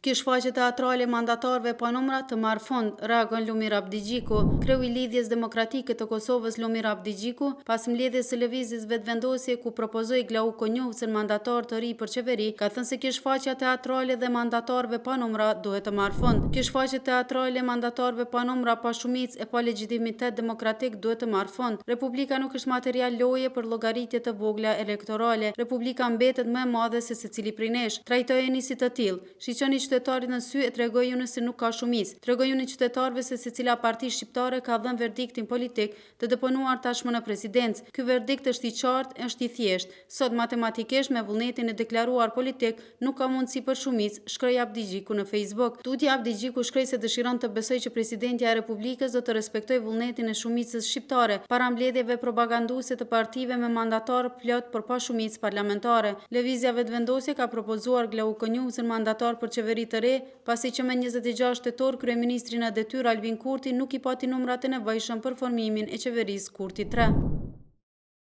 Ky shfaqje teatrale mandatarëve pa numra të marr fond, reagon Lumir Abdigjiku. Kreu i Lidhjes Demokratike të Kosovës Lumir Abdigjiku, pas mbledhjes së lëvizjes vetëvendosje ku propozoi Glauko Njohësën mandatar të ri për qeveri, ka thënë se ky shfaqje teatrale dhe mandatarëve pa numra duhet të marr fond. Ky shfaqje teatrale mandatarëve pa numra, pa shumicë e pa legitimitet demokratik duhet të marr fond. Republika nuk është material loje për llogaritje të vogla elektorale. Republika mbetet më e madhe se secili prej nesh. Trajtojeni si të tillë. Shiqoni qytetarit në sy e tregojuni se nuk ka shumicë. Tregojuni qytetarëve se secila parti shqiptare ka dhënë verdiktin politik të deponuar tashmë në presidencë. Ky verdikt është i qartë, është i thjeshtë. Sot matematikisht me vullnetin e deklaruar politik nuk ka mundësi për shumicë, shkroi Abdigjiku në Facebook. Tutje Abdigjiku shkroi se dëshiron të besoj që presidentja e Republikës do të respektojë vullnetin e shumicës shqiptare para mbledhjeve propaganduese të partive me mandatar plot për pa shumicë parlamentare. Lëvizja vetëvendosje ka propozuar Glauko Njohësën mandatar për qeveri të re, pasi që me 26 tetor kryeministri në detyrë Albin Kurti nuk i pati numrat e nevojshëm për formimin e qeverisë Kurti 3.